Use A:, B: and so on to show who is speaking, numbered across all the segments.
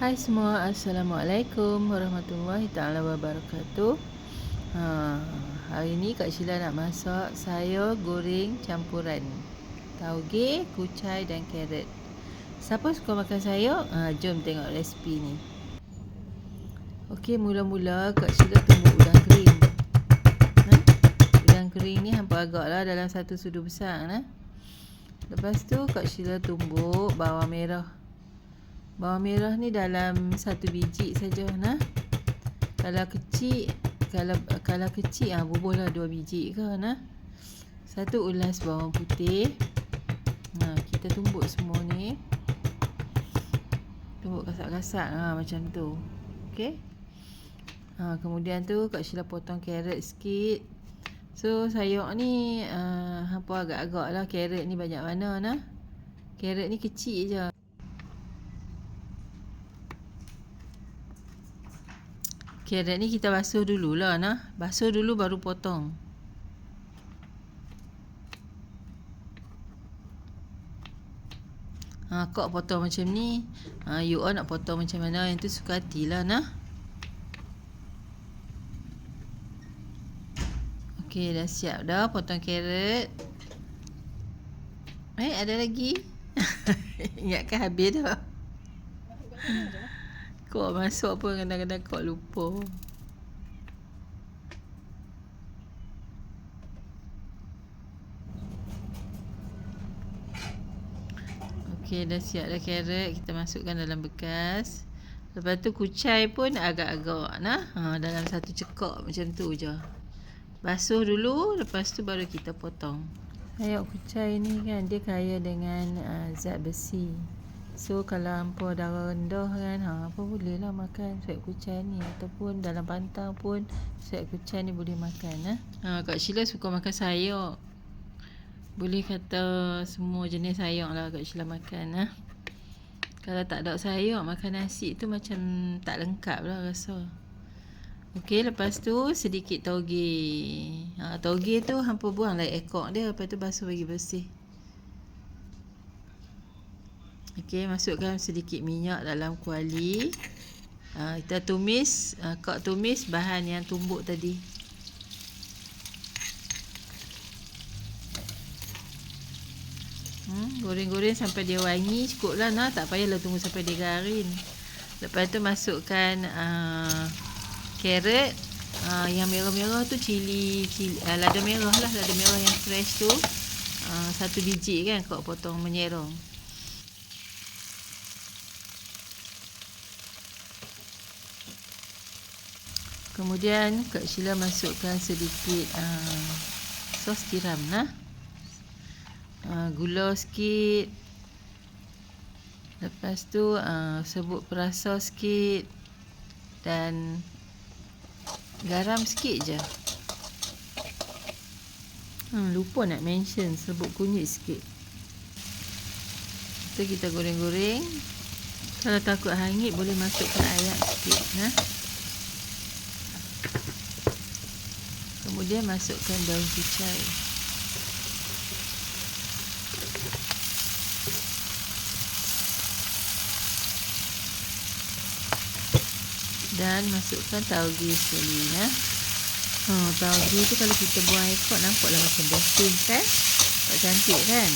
A: Hai semua, Assalamualaikum warahmatullahi ta'ala wabarakatuh. Hari ni Kak Sheila nak masak sayur goreng campuran tauge, kucai dan carrot. Siapa suka makan sayur? Jom tengok resipi ni. Okey, mula-mula Kak Sheila tumbuk udang kering. Udang kering ni hampa agaklah dalam satu sudu besar. Lepas tu Kak Sheila tumbuk bawang merah. Bawang merah ni dalam satu biji saja. Kalau kecil bubuhlah 2 biji ke. Satu ulas bawang putih. Kita tumbuk semua ni. Tumbuk kasak-kasak macam tu. Okey. Kemudian tu Kak Sheila potong carrot sikit. So sayur ni hampa agak-agak lah carrot ni banyak mana. Carrot ni kecil je. Carrot ni kita basuh dululah. Basuh dulu baru potong. Kok potong macam ni. You all nak potong macam mana, yang tu suka hatilah. Okey, dah siap dah potong carrot. Ada lagi. Ingatkan habis dah. Kok masuk pun kadang-kadang kok lupa. Okey, dah siap dah carrot. Kita masukkan dalam bekas. Lepas tu kucai pun agak-agak dalam satu cekak macam tu je. Basuh dulu, lepas tu baru kita potong. Sayur kucai ni kan dia kaya dengan zat besi. So kalau hampa darah rendah kan, hampa bolehlah makan sayur kucai ni, ataupun dalam pantang pun sayur kucai ni boleh makan. Kak Sheila suka makan sayur. Boleh kata semua jenis sayur lah Kak Sheila makan. Kalau tak ada sayur, makan nasi tu macam tak lengkap lah rasa. Okey, lepas tu sedikit tauge. Tauge tu hampa buanglah ekor dia, lepas tu basuh bagi bersih. Okey, masukkan sedikit minyak dalam kuali. Kita tumis, Kak tumis bahan yang tumbuk tadi. Goreng-goreng sampai dia wangi cukup lah. Tak payahlah tunggu sampai dia garing. Lepas tu masukkan carrot. Yang merah-merah tu cili lada merah lah. Lada merah yang fresh tu. 1 biji kan Kak potong menyerong. Kemudian Kak Sheila masukkan sedikit sos tiram gula sikit. Lepas tu serbuk perasa sikit dan garam sikit je. Lupa nak mention serbuk kunyit sikit. Kita goreng-goreng. Kalau takut hangit boleh masukkan air sikit. Kemudian masukkan daun kucai. Dan masukkan tauge sekali. Tauge tu kalau kita buang ekor nampaklah macam dosing kan? Tak cantik kan?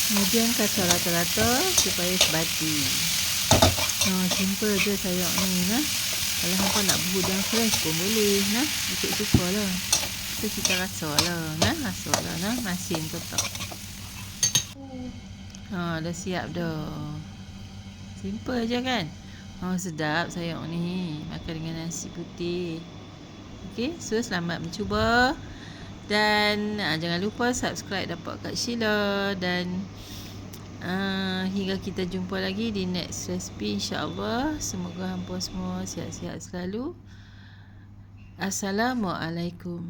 A: Kemudian kacau rata-rata supaya sebati. Simple je sayur ni. Kalau hampa nak udang fresh pun boleh. Ikut suka lah. So kita rasa lah. Masin tetap. Dah siap dah. Simple je kan? Sedap sayur ni. Makan dengan nasi putih. Okey, so selamat mencuba. Dan jangan lupa subscribe dapat Kak Sheila. Dan hingga kita jumpa lagi di next recipe insya-Allah. Semoga hampa semua sihat-sihat selalu. Assalamualaikum.